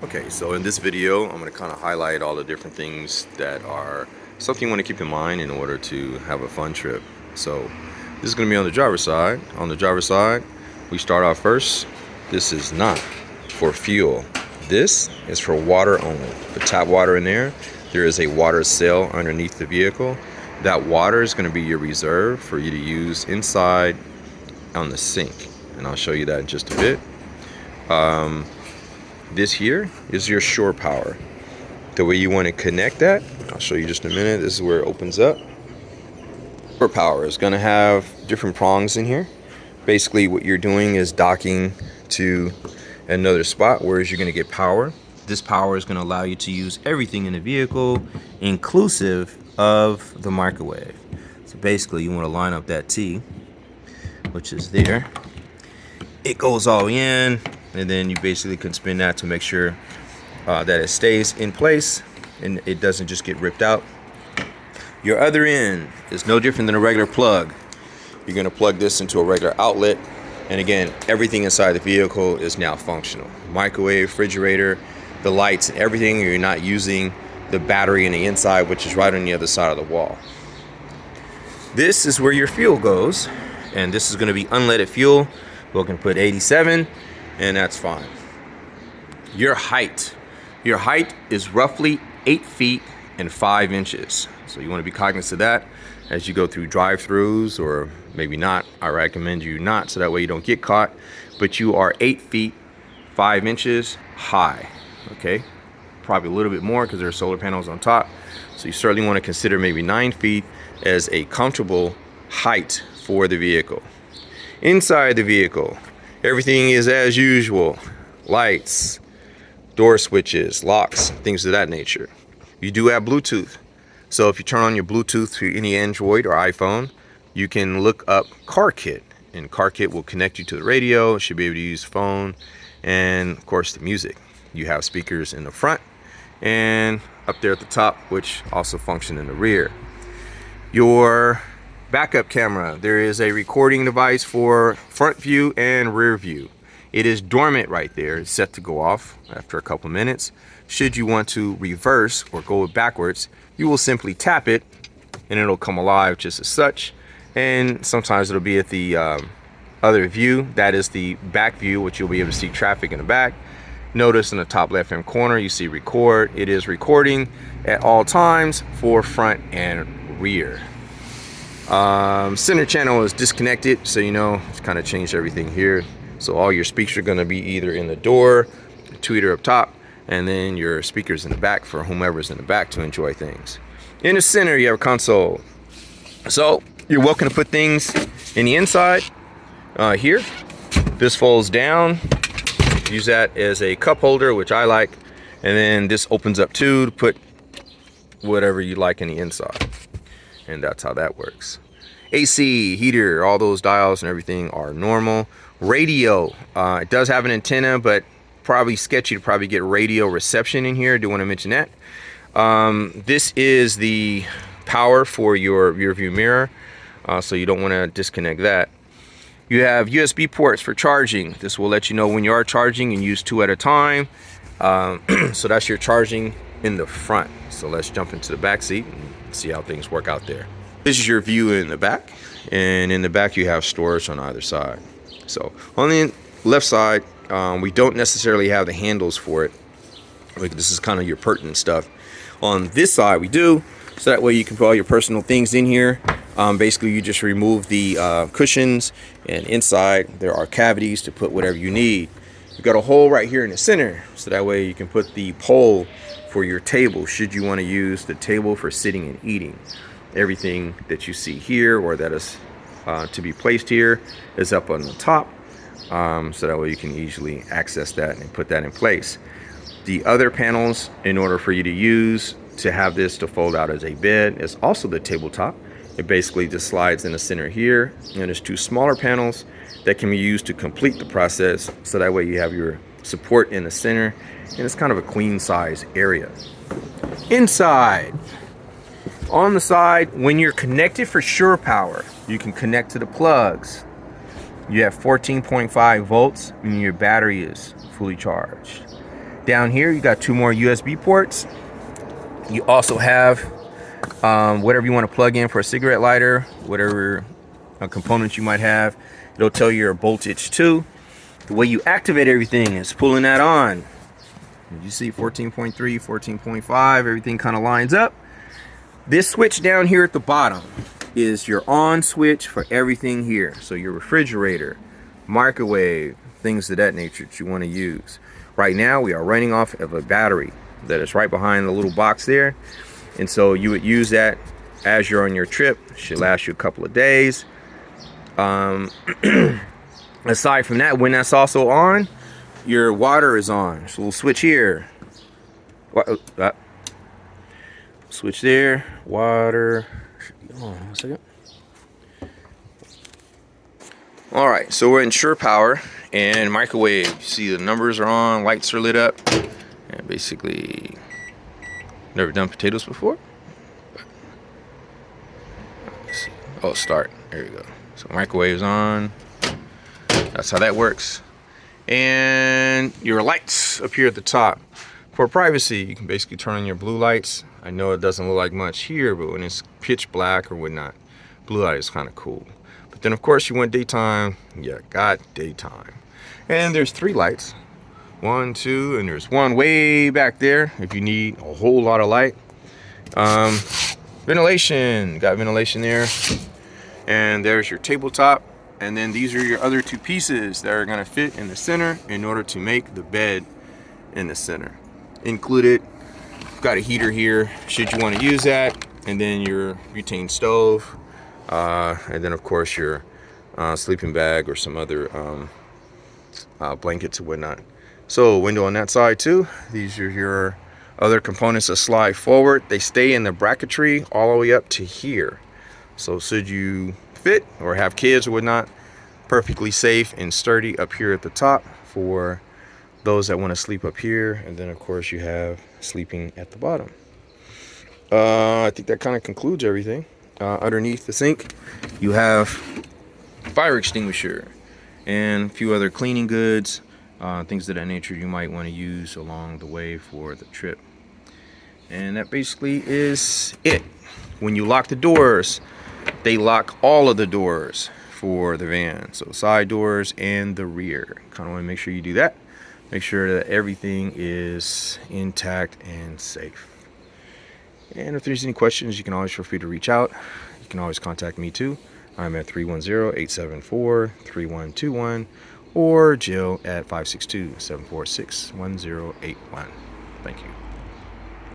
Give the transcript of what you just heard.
Okay, so in this video, I'm going to kind of highlight all the different things that are something you want to keep in mind in order to have a fun trip. So this is going to be on the driver's side. On the driver's side, we start off first. This is not for fuel. This is for water only. Put tap water in there. There is a water cell underneath the vehicle. That water is going to be your reserve for you to use inside on the sink. And I'll show you that in just a bit. This here is your shore power. The way you want to connect that, I'll show you just in a minute. This is where it opens up. Shore power is going to have different prongs in here. Basically what you're doing is docking to another spot, whereas you're going to get power. This power is going to allow you to use everything in the vehicle, inclusive of the microwave. So basically you want to line up that T, which is there. It goes all in, and then you basically can spin that to make sure that it stays in place and it doesn't just get ripped out. Your other end is no different than a regular plug. You're going to plug this into a regular outlet, and again, everything inside the vehicle is now functional. Microwave, refrigerator, the lights, and everything. You're not using the battery in the inside, which is right on the other side of the wall. This is where your fuel goes, and this is going to be unleaded fuel. We can put 87, and that's fine. Your height is roughly 8 feet and 5 inches. So you want to be cognizant of that as you go through drive-throughs, or maybe not. I recommend you not, so that way you don't get caught. But you are 8 feet 5 inches high. Okay, probably a little bit more because there are solar panels on top. So you certainly want to consider maybe 9 feet as a comfortable height for the vehicle. Inside the vehicle, everything is as usual. Lights, door switches, locks, things of that nature. You do have Bluetooth. So if you turn on your Bluetooth to any Android or iPhone, you can look up CarKit. And CarKit will connect you to the radio. It should be able to use phone and, of course, the music. You have speakers in the front and up there at the top, which also function in the rear. Your backup camera, there is a recording device for front view and rear view. It is dormant right there. It's set to go off after a couple minutes. Should you want to reverse or go backwards, you will simply tap it and it'll come alive just as such. And sometimes it'll be at the other view. That is the back view, which you'll be able to see traffic in the back. Notice in the top left hand corner you see record. It is recording at all times for front and rear. Center channel is disconnected, so you know it's kind of changed everything here. So all your speakers are going to be either in the door, the tweeter up top, and then your speakers in the back for whomever's in the back to enjoy things. In the center you have a console. So you're welcome to put things in the inside. Here, this folds down. Use that as a cup holder, which I like, and then this opens up too to put whatever you like in the inside. And that's how that works. AC, heater, all those dials and everything are normal. Radio, it does have an antenna, but probably sketchy to probably get radio reception in here. I do want to mention that. This is the power for your rear view mirror, so you don't want to disconnect that. You have USB ports for charging. This will let you know when you are charging and use 2 at a time. So that's your charging in the front. So let's jump into the back seat and see how things work out there. This is your view in the back, and in the back you have storage on either side. So on the left side, we don't necessarily have the handles for it. This is kind of your pertinent stuff. On this side we do, so that way you can put all your personal things in here. Basically you just remove the cushions, and inside there are cavities to put whatever you need. You've got a hole right here in the center, so that way you can put the pole for your table should you want to use the table for sitting and eating. Everything that you see here, or that is to be placed here, is up on the top, so that way you can easily access that and put that in place. The other panels, in order for you to use to have this to fold out as a bed, is also the tabletop. It basically just slides in the center here, and there's 2 smaller panels that can be used to complete the process, so that way you have your support in the center, and it's kind of a queen size area. Inside, on the side, when you're connected for shore power, you can connect to the plugs. You have 14.5 volts and your battery is fully charged. Down here, you got 2 more USB ports. You also have whatever you want to plug in for a cigarette lighter, whatever components you might have. It'll tell you your voltage too. The way you activate everything is pulling that on. You see 14.3, 14.5, everything kind of lines up. This switch down here at the bottom is your on switch for everything here. So your refrigerator, microwave, things of that nature that you want to use. Right now we are running off of a battery that is right behind the little box there. And so you would use that as you're on your trip. It should last you a couple of days. Aside from that, when that's also on, your water is on. There's a little switch here. Switch there. Water should be on. 1 second. All right, so we're in Shore Power and microwave. You see the numbers are on, lights are lit up, and basically, never done potatoes before. Let's see. Oh, start. There you go. So microwave's on. That's how that works. And your lights up here at the top. For privacy, you can basically turn on your blue lights. I know it doesn't look like much here, but when it's pitch black or whatnot, blue light is kind of cool. But then of course you want daytime. Yeah, got daytime. And there's 3 lights. 1, 2, and there's one way back there if you need a whole lot of light. Ventilation, got ventilation there. And there's your tabletop. And then these are your other 2 pieces that are gonna fit in the center in order to make the bed in the center. Included, got a heater here should you want to use that, and then your butane stove, and then of course your sleeping bag or some other blankets and whatnot. So window on that side too. These are your other components that slide forward. They stay in the bracketry all the way up to here. So should you fit or have kids or whatnot, perfectly safe and sturdy up here at the top for those that want to sleep up here. And then of course you have sleeping at the bottom. I think that kind of concludes everything. Underneath the sink you have fire extinguisher and a few other cleaning goods, things of that nature you might want to use along the way for the trip. And that basically is it. When you lock the doors, they lock all of the doors for the van, so side doors and the rear. Kind of want to make sure you do that. Make sure that everything is intact and safe. And if there's any questions, you can always feel free to reach out. You can always contact me too. I'm at 310-874-3121 or Jill at 562-746-1081. Thank you.